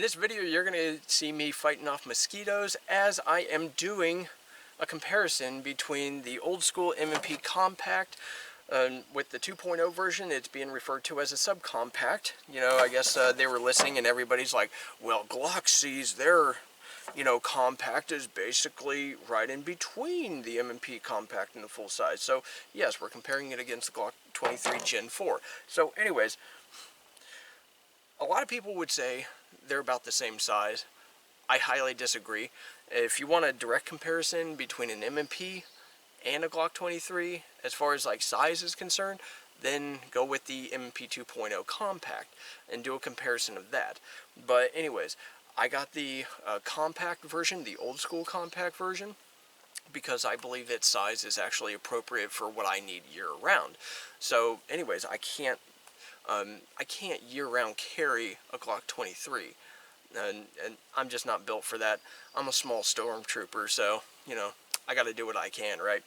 this video, you're going to see me fighting off mosquitoes as I am doing a comparison between the old school M&P Compact with the 2.0 version. It's being referred to as a subcompact. You know, I guess they were listening and everybody's like, well, Glock sees their, compact is basically right in between the M&P Compact and the full size. So, yes, we're comparing it against the Glock 23 Gen 4. So, anyways, a lot of people would say they're about the same size. I highly disagree. If you want a direct comparison between an M&P and a Glock 23 as far as like size is concerned, then go with the M&P 2.0 Compact and do a comparison of that. But anyways, I got the compact version, the old school compact version, because I believe its size is actually appropriate for what I need year round. So anyways, I can't year-round carry a Glock 23, and I'm just not built for that. I'm a small stormtrooper, so, I got to do what I can, right,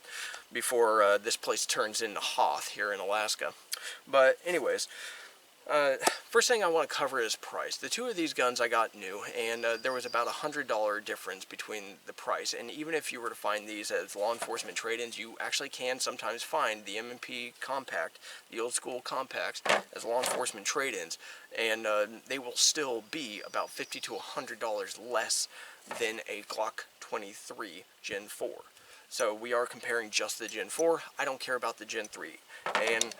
before this place turns into Hoth here in Alaska. But anyways, first thing I want to cover is price. The two of these guns I got new, and there was about $100 difference between the price. And even if you were to find these as law enforcement trade-ins, you actually can sometimes find the M&P Compact, the old school compacts, as law enforcement trade-ins, and they will still be about $50 to $100 less than a Glock 23 Gen 4. So we are comparing just the Gen 4. I don't care about the Gen 3. And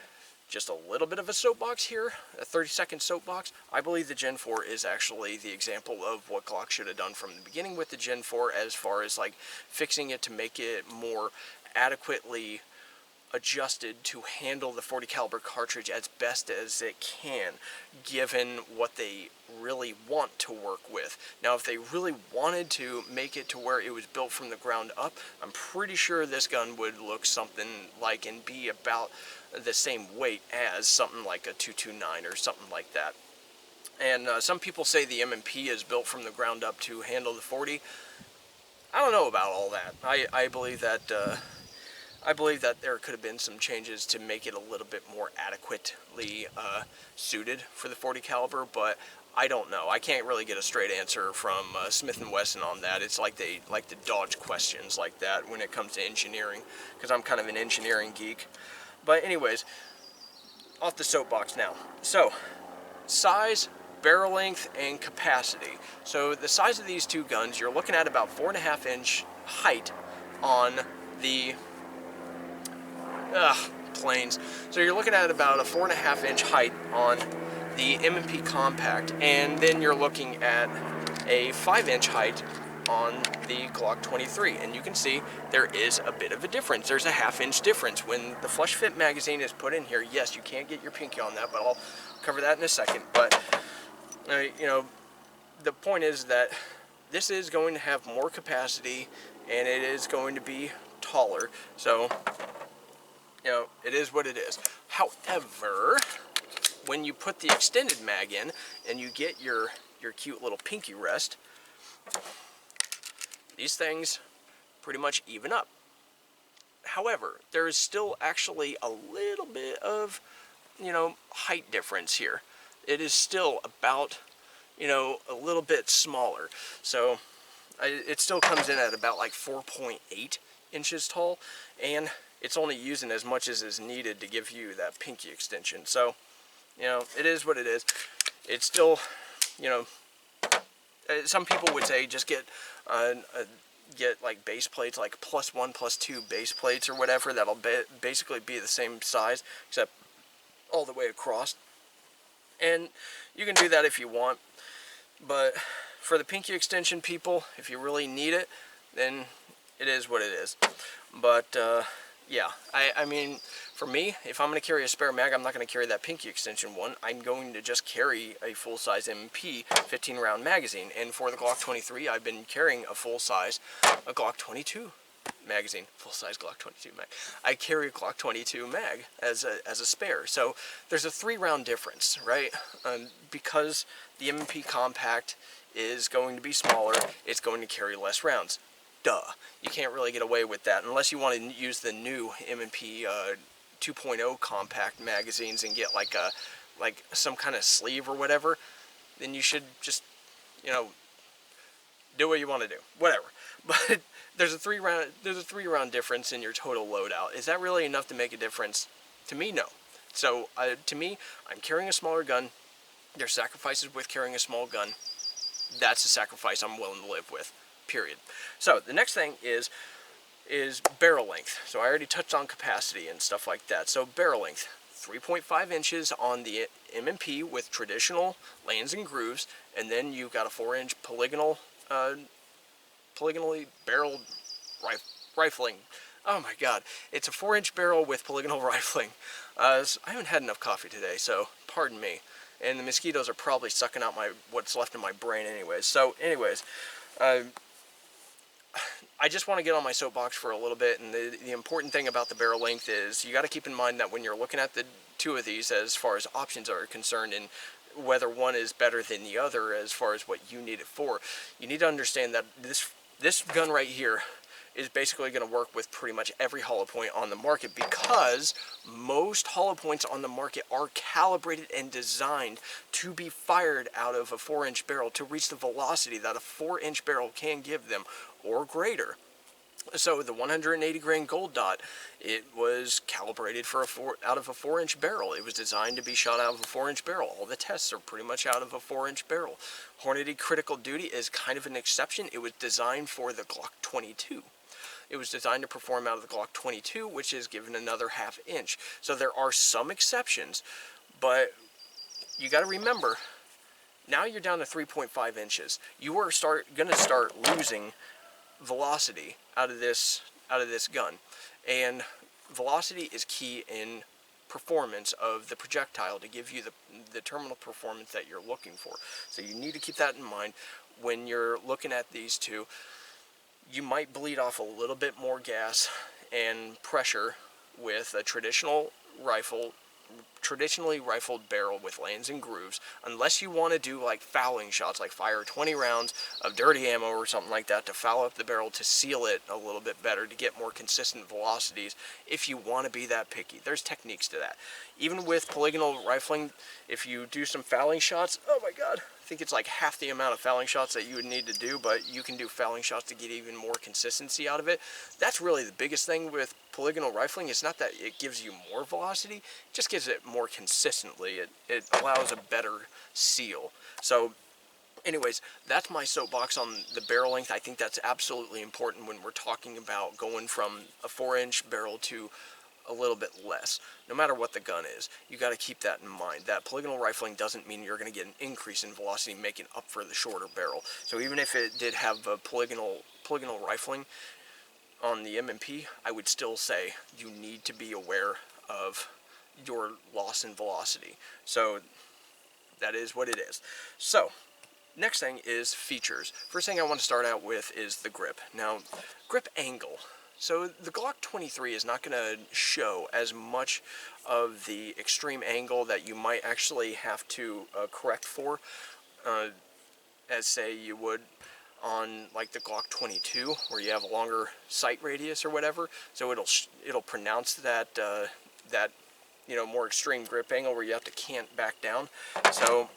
just a little bit of a soapbox here, a 30-second soapbox. I believe the Gen 4 is actually the example of what Glock should have done from the beginning with the Gen 4, as far as like fixing it to make it more adequately adjusted to handle the 40 caliber cartridge as best as it can, given what they really want to work with. Now, if they really wanted to make it to where it was built from the ground up, I'm pretty sure this gun would look something like and be about the same weight as something like a 229 or something like that. And some people say the M&P is built from the ground up to handle the 40. I don't know about all that. I believe that there could have been some changes to make it a little bit more adequately suited for the 40 caliber, but I don't know. I can't really get a straight answer from Smith & Wesson on that. It's like they like to dodge questions like that when it comes to engineering, because I'm kind of an engineering geek. But anyways, off the soapbox now. So, size, barrel length, and capacity. So the size of these two guns, you're looking at about 4.5-inch height on the planes. So you're looking at about a 4.5-inch height on the M&P Compact, and then you're looking at a 5-inch height on the Glock 23, and you can see there is a bit of a difference. There's a 1/2-inch difference. When the flush fit magazine is put in here, yes, you can't get your pinky on that, but I'll cover that in a second. But the point is that this is going to have more capacity, and it is going to be taller. So, it is what it is. However, when you put the extended mag in and you get your cute little pinky rest, these things pretty much even up. However, there is still actually a little bit of, height difference here. It is still about, a little bit smaller. So it still comes in at about like 4.8 inches tall, and it's only using as much as is needed to give you that pinky extension. So, it is what it is. It's still, some people would say just get like base plates, like +1, +2 base plates or whatever. That'll basically be the same size, except all the way across. And you can do that if you want. But for the pinky extension people, if you really need it, then it is what it is. But yeah, I mean, for me, if I'm going to carry a spare mag, I'm not going to carry that pinky extension one. I'm going to just carry a full-size M&P 15-round magazine. And for the Glock 23, I've been carrying a full-size Glock 22 magazine. Full-size Glock 22 mag. I carry a Glock 22 mag as a spare. So there's a 3-round difference, right? Because the M&P Compact is going to be smaller, it's going to carry less rounds. Duh. You can't really get away with that unless you want to use the new M&P 2.0 compact magazines and get like some kind of sleeve or whatever. Then you should just you know, do what you want to do, whatever. But there's a three round difference in your total loadout. Is that really enough to make a difference? To me, no. So to me, I'm carrying a smaller gun. There's sacrifices with carrying a small gun. That's a sacrifice I'm willing to live with, period. So the next thing is barrel length. So I already touched on capacity and stuff like that. So barrel length, 3.5 inches on the M&P with traditional lands and grooves, and then you've got a 4-inch polygonally barreled rifling. Oh my god, it's a 4-inch barrel with polygonal rifling. So I haven't had enough coffee today, so pardon me. And the mosquitoes are probably sucking out what's left in my brain anyways. So anyways, I just want to get on my soapbox for a little bit, and the important thing about the barrel length is you got to keep in mind that when you're looking at the two of these as far as options are concerned, and whether one is better than the other as far as what you need it for, you need to understand that this gun right here is basically going to work with pretty much every hollow point on the market, because most hollow points on the market are calibrated and designed to be fired out of a 4-inch barrel to reach the velocity that a 4-inch barrel can give them or greater. So the 180 grain gold dot, it was calibrated for out of a 4-inch barrel. It was designed to be shot out of a 4-inch barrel. All the tests are pretty much out of a 4-inch barrel. Hornady Critical Duty is kind of an exception. It was designed for the Glock 22. It was designed to perform out of the Glock 22, which is given another 1/2 inch. So there are some exceptions, but you got to remember, now you're down to 3.5 inches. You are going to start losing velocity out of this gun, and velocity is key in performance of the projectile to give you the terminal performance that you're looking for. So you need to keep that in mind when you're looking at these two. You might bleed off a little bit more gas and pressure with a traditionally rifled barrel with lands and grooves, unless you want to do like fouling shots, like fire 20 rounds of dirty ammo or something like that to foul up the barrel to seal it a little bit better to get more consistent velocities. If you want to be that picky, there's techniques to that. Even with polygonal rifling, if you do some fouling shots, oh my god, I think it's like half the amount of fouling shots that you would need to do, but you can do fouling shots to get even more consistency out of it. That's really the biggest thing with polygonal rifling. It's not that it gives you more velocity, it just gives it more consistently. It allows a better seal. So anyways, that's my soapbox on the barrel length. I think that's absolutely important when we're talking about going from a 4-inch barrel to a little bit less. No matter what the gun is, you got to keep that in mind. That polygonal rifling doesn't mean you're going to get an increase in velocity making up for the shorter barrel. So even if it did have a polygonal rifling on the M&P, I would still say you need to be aware of your loss in velocity. So that is what it is. So next thing is features. First thing I want to start out with is the grip. Now, grip angle. So the Glock 23 is not going to show as much of the extreme angle that you might actually have to correct for, as say you would on like the Glock 22, where you have a longer sight radius or whatever. So it'll pronounce that that more extreme grip angle where you have to cant back down. So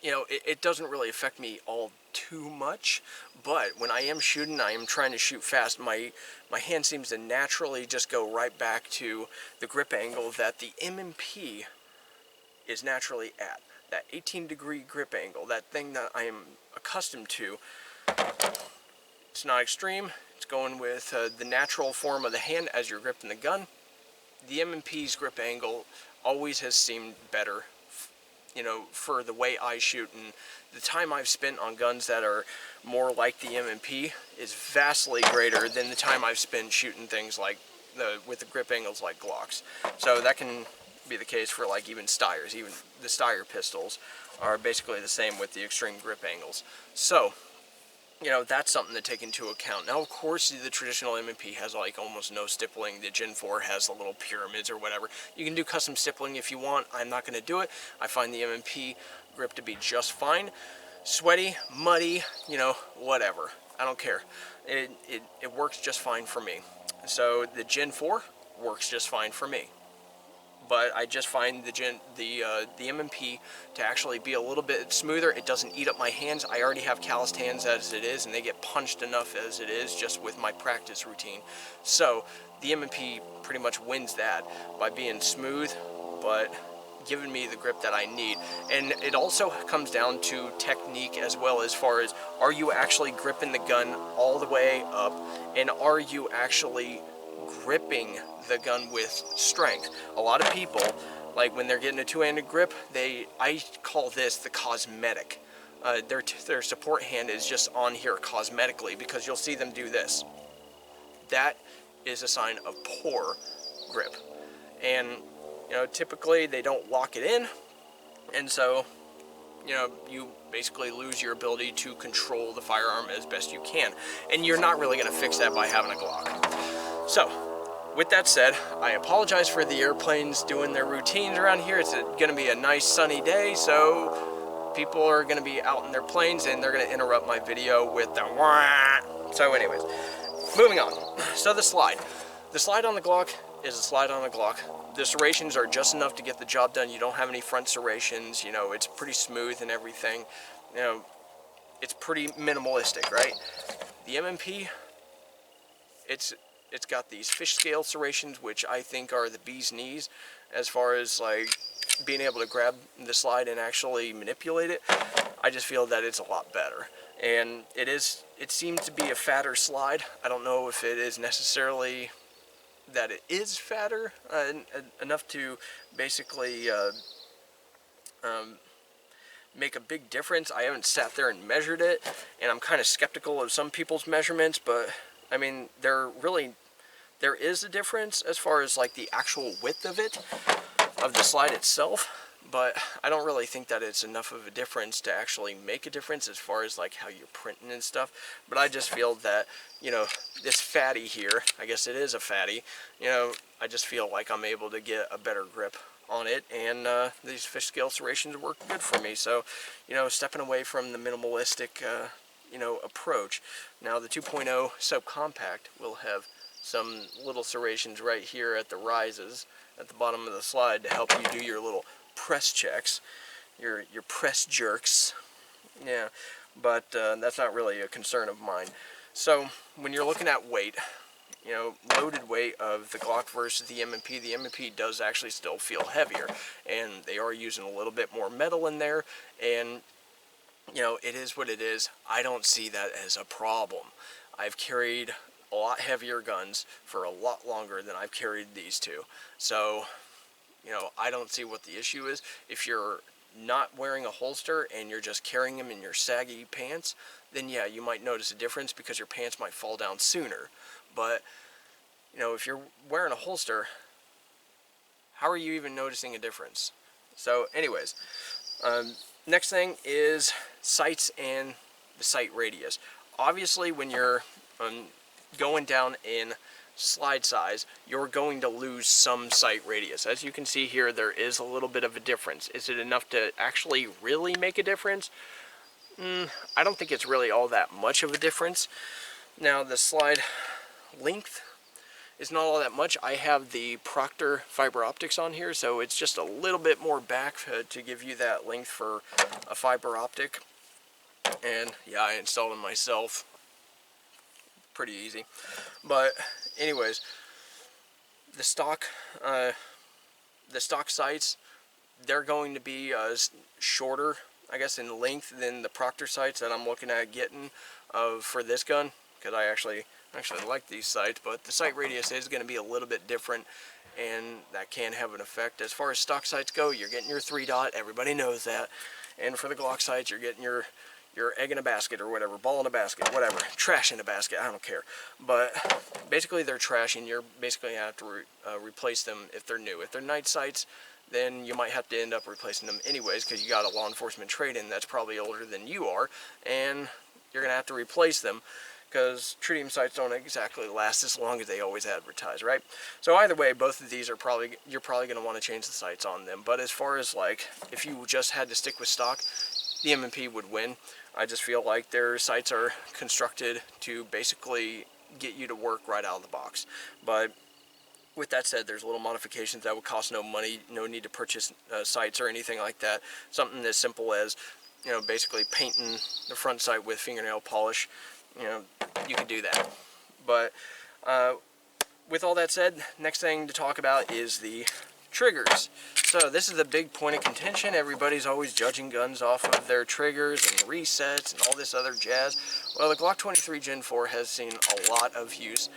it doesn't really affect me all too much, but when I am shooting, I am trying to shoot fast. My hand seems to naturally just go right back to the grip angle that the M&P is naturally at. That 18-degree grip angle, that thing that I am accustomed to. It's not extreme. It's going with the natural form of the hand as you're gripping the gun. The M&P's grip angle always has seemed better, for the way I shoot, and the time I've spent on guns that are more like the M&P is vastly greater than the time I've spent shooting things like with the grip angles like Glocks. So that can be the case for like even Steyrs. Even the Steyr pistols are basically the same with the extreme grip angles. So that's something to take into account. Now, of course, the traditional M&P has like almost no stippling. The Gen4 has the little pyramids or whatever. You can do custom stippling if you want. I'm not going to do it. I find the M&P grip to be just fine. Sweaty, muddy, whatever. I don't care. It works just fine for me. So the Gen4 works just fine for me. but I just find the M&P to actually be a little bit smoother. It doesn't eat up my hands. I already have calloused hands as it is, and they get punched enough as it is just with my practice routine. So the M&P pretty much wins that by being smooth, but giving me the grip that I need. And it also comes down to technique as well, as far as, are you actually gripping the gun all the way up, and are you actually gripping the gun with strength? A lot of people, like when they're getting a two-handed grip, I call this the cosmetic. Their support hand is just on here cosmetically, because you'll see them do this. That is a sign of poor grip. And you know, typically they don't lock it in, and so, you know, you basically lose your ability to control the firearm as best you can. And you're not really going to fix that by having a Glock. So, with that said, I apologize for the airplanes doing their routines around here. It's going to be a nice sunny day, so people are going to be out in their planes, and they're going to interrupt my video with the wah. So anyways, moving on. So the slide. The slide on the Glock is a slide on a Glock. The serrations are just enough to get the job done. You don't have any front serrations. You know, it's pretty smooth and everything. You know, it's pretty minimalistic, right? The M&P, it's got these fish scale serrations, which I think are the bee's knees as far as like being able to grab the slide and actually manipulate it. I just feel that it's a lot better. And it seems to be a fatter slide. I don't know if it is necessarily that it is fatter enough to basically make a big difference. I haven't sat there and measured it, and I'm kind of skeptical of some people's measurements, but I mean, there is a difference as far as like the actual width of it, of the slide itself, but I don't really think that it's enough of a difference to actually make a difference as far as like how you're printing and stuff. But I just feel that, you know, this fatty here, I guess it is a fatty, you know, I just feel like I'm able to get a better grip on it, and these fish scale serrations work good for me. So, you know, stepping away from the minimalistic, you know, approach. Now the 2.0 subcompact will have some little serrations right here at the rises at the bottom of the slide to help you do your little press checks, your press jerks. Yeah, but that's not really a concern of mine. So when you're looking at weight, you know, loaded weight of the Glock versus the M&P does actually still feel heavier, and they are using a little bit more metal in there, and you know, it is what it is. I don't see that as a problem. I've carried a lot heavier guns for a lot longer than I've carried these two. So, you know, I don't see what the issue is. If you're not wearing a holster and you're just carrying them in your saggy pants, then yeah, you might notice a difference because your pants might fall down sooner. But, you know, if you're wearing a holster, how are you even noticing a difference? So anyways, next thing is sights and the sight radius. Obviously, when you're going down in slide size, you're going to lose some sight radius. As you can see here, there is a little bit of a difference. Is it enough to actually really make a difference? I don't think it's really all that much of a difference. Now the slide length is not all that much. I have the Proctor fiber optics on here, so it's just a little bit more back to give you that length for a fiber optic. And yeah, I installed them myself. Pretty easy. But anyways, the stock sights, they're going to be shorter, I guess, in length than the Proctor sights that I'm looking at getting for this gun, because I actually like these sights, but the sight radius is going to be a little bit different, and that can have an effect. As far as stock sights go, you're getting your 3-dot, everybody knows that, and for the Glock sights, you're getting your egg in a basket or whatever, ball in a basket, whatever, trash in a basket, I don't care. But basically they're trash, and you're basically going to have to replace them if they're new. If they're night sights, then you might have to end up replacing them anyways, because you got a law enforcement trade-in that's probably older than you are, and you're going to have to replace them, because tritium sights don't exactly last as long as they always advertise, right? So either way, both of these are you're probably going to want to change the sights on them. But as far as like, if you just had to stick with stock, the M&P would win. I just feel like their sights are constructed to basically get you to work right out of the box. But With that said, there's little modifications that would cost no money, no need to purchase sights or anything like that. Something as simple as, you know, basically painting the front sight with fingernail polish. You know, you can do that. But with all that said, next thing to talk about is the triggers. So this is the big point of contention. Everybody's always judging guns off of their triggers and resets and all this other jazz. Well, the Glock 23 Gen 4 has seen a lot of use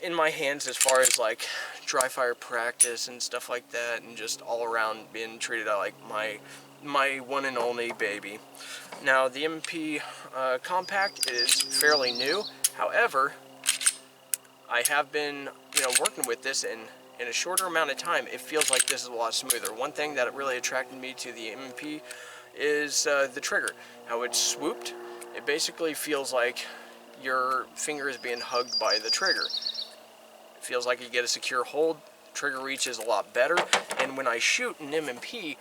in my hands as far as like dry fire practice and stuff like that, and just all around being treated like my one and only baby. Now the M&P Compact is fairly new. However, I have been, you know, working with this, and in a shorter amount of time, it feels like this is a lot smoother. One thing that really attracted me to the M&P is the trigger. How it's swooped. It basically feels like your finger is being hugged by the trigger. It feels like you get a secure hold. Trigger reach is a lot better. And when I shoot an M&P,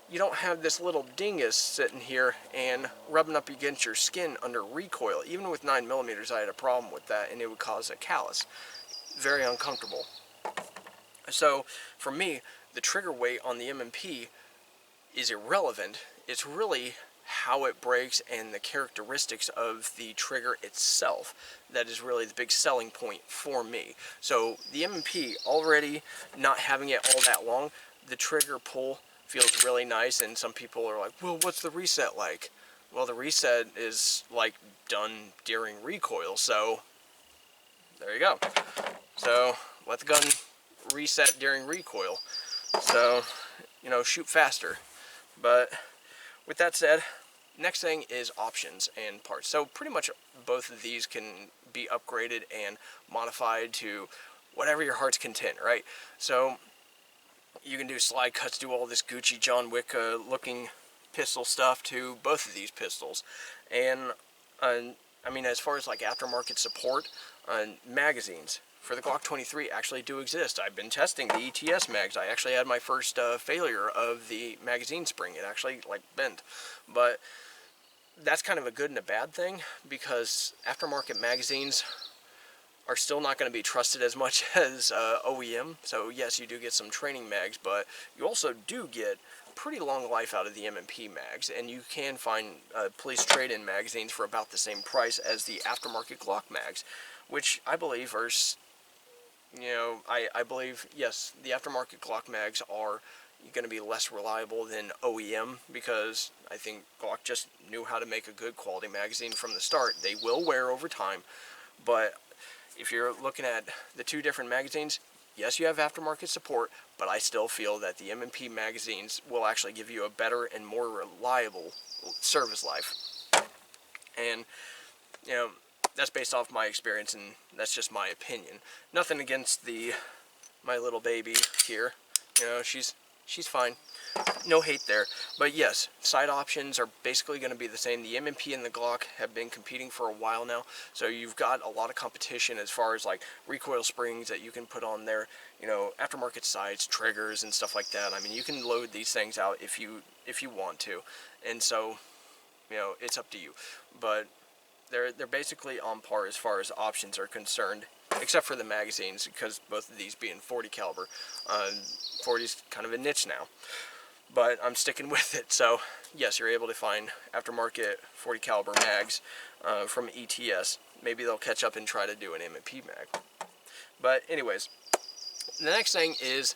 you don't have this little dingus sitting here and rubbing up against your skin under recoil. Even with 9mm, I had a problem with that, and it would cause a callus. Very uncomfortable. So for me, the trigger weight on the M&P is irrelevant. It's really how it breaks and the characteristics of the trigger itself that is really the big selling point for me. So the M&P, already not having it all that long, the trigger pull feels really nice, and some people are like, well, what's the reset like? Well, the reset is like done during recoil, so there you go. So let the gun reset during recoil. So, you know, shoot faster. But with that said, next thing is options and parts. So pretty much both of these can be upgraded and modified to whatever your heart's content, right? So you can do slide cuts, do all this Gucci John Wick looking pistol stuff to both of these pistols. And I mean, as far as like aftermarket support, magazines for the Glock 23 actually do exist. I've been testing the ETS mags. I actually had my first failure of the magazine spring. It actually like bent. But that's kind of a good and a bad thing, because aftermarket magazines are still not going to be trusted as much as OEM. So yes, you do get some training mags, but you also do get pretty long life out of the M&P mags, and you can find police trade-in magazines for about the same price as the aftermarket Glock mags, which I believe are, you know, I believe, yes, the aftermarket Glock mags are going to be less reliable than OEM, because I think Glock just knew how to make a good quality magazine from the start. They will wear over time, but if you're looking at the two different magazines, yes, you have aftermarket support, but I still feel that the M&P magazines will actually give you a better and more reliable service life. And, you know, that's based off my experience, and that's just my opinion. Nothing against my little baby here. You know, she's fine. No hate there. But yes, side options are basically going to be the same. The M&P and the Glock have been competing for a while now, so you've got a lot of competition as far as like recoil springs that you can put on there, you know, aftermarket sights, triggers, and stuff like that. I mean, you can load these things out if you want to, and so, you know, it's up to you. But they're basically on par as far as options are concerned, except for the magazines, because both of these being 40 caliber. 40's kind of a niche now, but I'm sticking with it. So yes, you're able to find aftermarket 40 caliber mags from ETS. Maybe they'll catch up and try to do an M&P mag. But anyways, the next thing is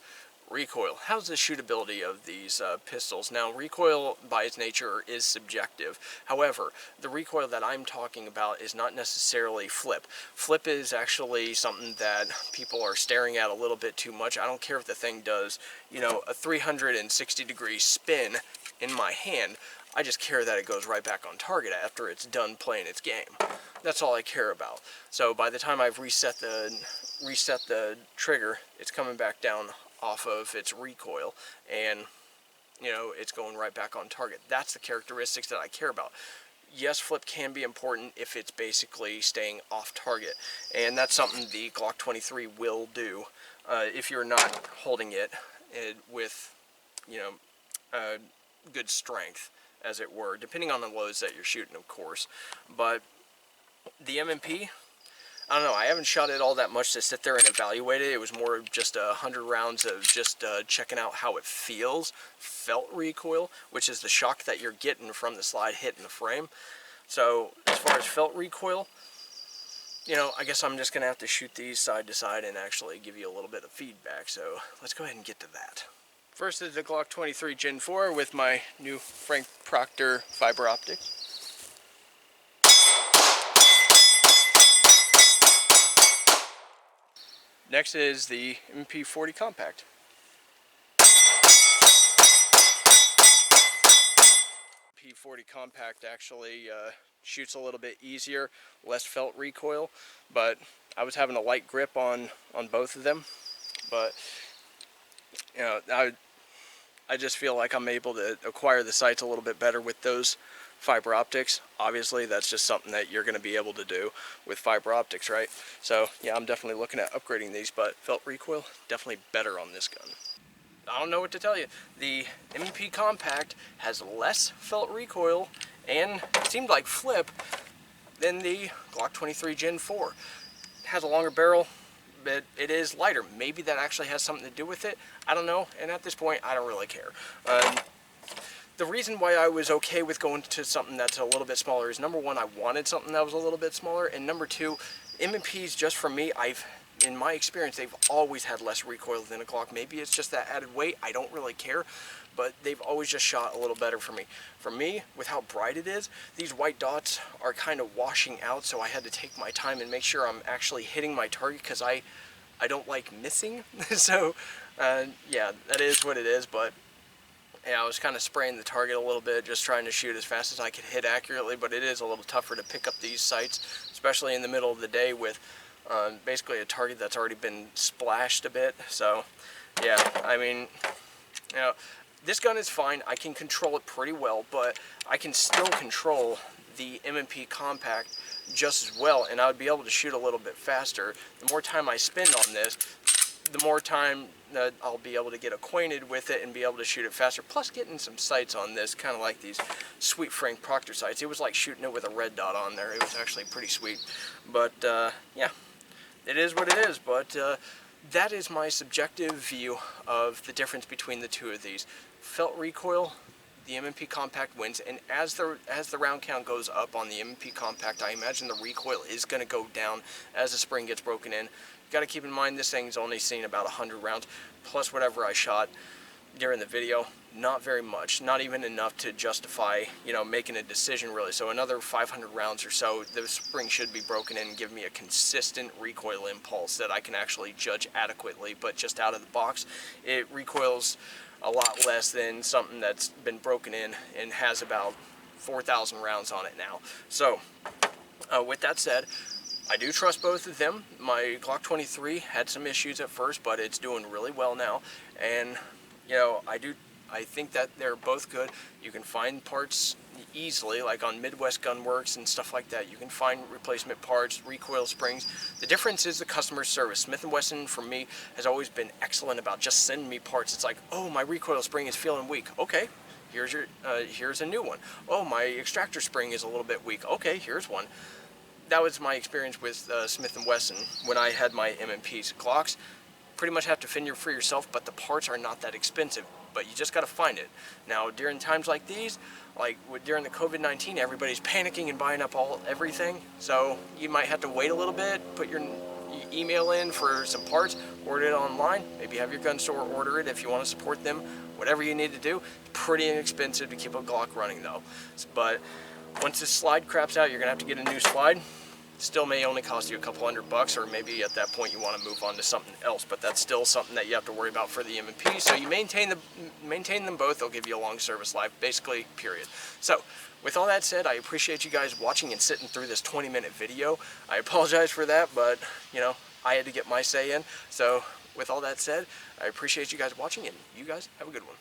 recoil. How's the shootability of these pistols? Now, recoil by its nature is subjective. However, the recoil that I'm talking about is not necessarily flip. Flip is actually something that people are staring at a little bit too much. I don't care if the thing does, you know, a 360-degree spin in my hand. I just care that it goes right back on target after it's done playing its game. That's all I care about. So by the time I've reset the trigger, it's coming back down off of its recoil, and you know, it's going right back on target. That's the characteristics that I care about. Yes, flip can be important if it's basically staying off target, and that's something the Glock 23 will do if you're not holding it with, you know, good strength, as it were, depending on the loads that you're shooting, of course. But the M&P, I don't know, I haven't shot it all that much to sit there and evaluate it. It was more of just 100 rounds of just checking out how it feels. Felt recoil, which is the shock that you're getting from the slide hitting the frame. So as far as felt recoil, you know, I guess I'm just going to have to shoot these side to side and actually give you a little bit of feedback. So let's go ahead and get to that. First is the Glock 23 Gen 4 with my new Frank Proctor fiber optic. Next is the M&P40 Compact. M&P40 Compact actually shoots a little bit easier, less felt recoil, but I was having a light grip on both of them. But you know, I just feel like I'm able to acquire the sights a little bit better with those fiber optics. Obviously, that's just something that you're going to be able to do with fiber optics, right? So yeah, I'm definitely looking at upgrading these, but felt recoil, definitely better on this gun. I don't know what to tell you. The M&P Compact has less felt recoil and it seemed like flip than the Glock 23 Gen 4. It has a longer barrel, but it is lighter. Maybe that actually has something to do with it. I don't know, and at this point, I don't really care. The reason why I was okay with going to something that's a little bit smaller is, number one, I wanted something that was a little bit smaller, and number two, M&Ps, just for me, in my experience, they've always had less recoil than a Glock. Maybe it's just that added weight, I don't really care, but they've always just shot a little better for me. For me, with how bright it is, these white dots are kind of washing out, so I had to take my time and make sure I'm actually hitting my target, because I don't like missing. So, yeah, that is what it is, but yeah, I was kind of spraying the target a little bit, just trying to shoot as fast as I could hit accurately, but it is a little tougher to pick up these sights, especially in the middle of the day with basically a target that's already been splashed a bit. So yeah, I mean, you know, this gun is fine. I can control it pretty well, but I can still control the M&P Compact just as well, and I would be able to shoot a little bit faster. The more time I spend on this, the more time that I'll be able to get acquainted with it and be able to shoot it faster. Plus getting some sights on this, kind of like these sweet Frank Proctor sights. It was like shooting it with a red dot on there. It was actually pretty sweet. But yeah, it is what it is. But that is my subjective view of the difference between the two of these. Felt recoil, the M&P Compact wins, and as the round count goes up on the M&P Compact, I imagine the recoil is going to go down as the spring gets broken in. Got to keep in mind this thing's only seen about 100 rounds plus whatever I shot during the video. Not very much, not even enough to justify, you know, making a decision really. So another 500 rounds or so, the spring should be broken in and give me a consistent recoil impulse that I can actually judge adequately. But just out of the box, it recoils a lot less than something that's been broken in and has about 4,000 rounds on it now. So with that said, I do trust both of them. My Glock 23 had some issues at first, but it's doing really well now. And you know, I think that they're both good. You can find parts easily, like on Midwest Gunworks and stuff like that. You can find replacement parts, recoil springs. The difference is the customer service. Smith & Wesson, for me, has always been excellent about just sending me parts. It's like, oh, my recoil spring is feeling weak. Okay, here's a new one. Oh, my extractor spring is a little bit weak. Okay, here's one. That was my experience with Smith & Wesson when I had my M&Ps. Glocks, pretty much have to fend for yourself, but the parts are not that expensive, but you just got to find it. Now, during times like these, like during the COVID-19, everybody's panicking and buying up everything, so you might have to wait a little bit, put your email in for some parts, order it online, maybe have your gun store order it if you want to support them, whatever you need to do. Pretty inexpensive to keep a Glock running though. But once this slide craps out, you're gonna have to get a new slide. Still may only cost you a couple $100, or maybe at that point you want to move on to something else, but that's still something that you have to worry about for the M&P. So you maintain them both, they'll give you a long service life, basically, period. So with all that said, I appreciate you guys watching and sitting through this 20-minute video. I apologize for that, but you know, I had to get my say in. So with all that said, I appreciate you guys watching, and you guys have a good one.